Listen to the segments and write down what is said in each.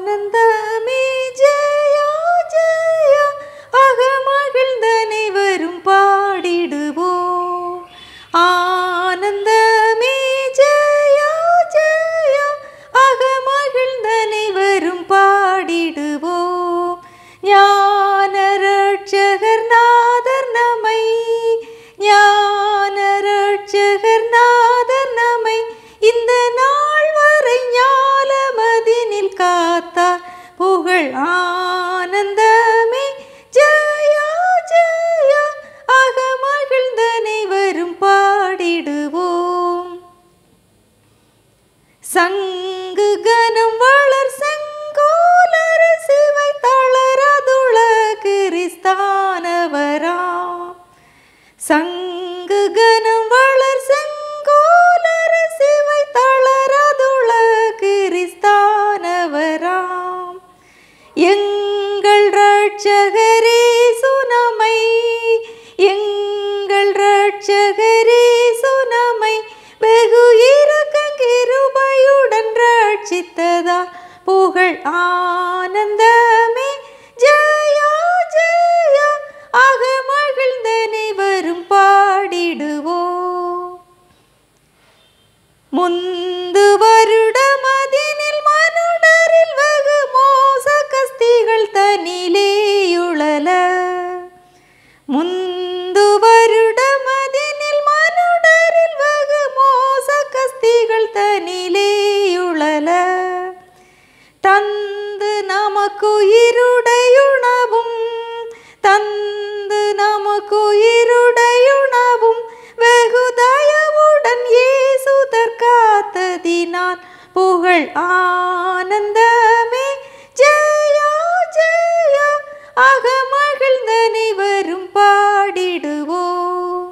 ஆனந்தமே ஜெயா ஜெயா அகமகிழ்ந்தனை வரும் பாடிடுவோம். ஆனந்தமே ஜெயா ஜெயா அகமகிழ்ந்தனை வரும் பாடிடுவோம். ஞான ரட்சகர் நாதர் நம்மை, ஞான ரட்சகர் நாதர் நம்மை இந்த நாள் வரை ஞாலமதினில் காத்தார். புகழ் ஆனந்தமே ஜெயா ஜெயா அகமகிழ்ந்தனை வரும் பாடிடுவோம். சங்கு கனம் வளர் செங்கோலர் சிவை தளரதுள கிறிஸ்தானவராம். சங்கு கனம் வளர் செங்கோலர் சிவை தளரதுள கிறிஸ்தானவராம். எங்கள் ரட்சகரே சுனமை, எங்கள் ரட்சகரே சுனமை வெகு இரக்கங் கிருபையுடன் ரட்சித்ததா. புகழ் ஆனந்தமே ஜெயா ஜெயா அகமகிழ்ந்தனை வரும் பாடிடுவோம். முந்து வருடமதினில் மனுடரில் வெகு மோச கஸ்திகள் தனிலேயுழல. முந்து வருடமதினில் மனுடரில் வெகு மோச கஸ்திகள் தனிலேயுழல. தந்து நமக்குயிருடையுணவும், தந்து நமக்குயிருடையுணவும் வெகு தயவுடன் இயேசு தற்காத்ததினால். புகழ் ஆனந்தமே ஜெயா ஜெயா அகமகிழ்ந்தனை வரும் பாடிடுவோம்.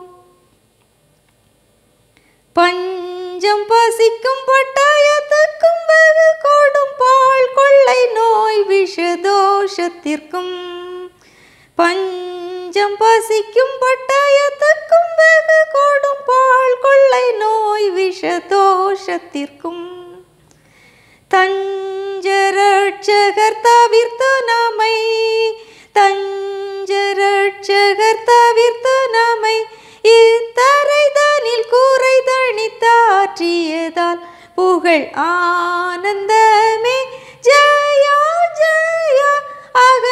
பஞ்சம் பசிக்கும் பட்டயத்துக்கும் வெகு கொடும் பால் கொள்ளை நோய் விஷதோஷத்திற்கும், பஞ்சம் பசிக்கும் பட்டயத்துக்கும் வெகு கொடும் பால் கொள்ளை நோய் விஷதோஷத்திற்கும் தஞ்ச ரட்சகர் தவிர்த்து நம்மை, தஞ்ச ரட்சகர் தவிர்த்து நம்மை இத்தரைதனில் கூரை தணித்தாற்றியதால். புகழ் ஆனந்தமே ஜெயா ஜெயா அக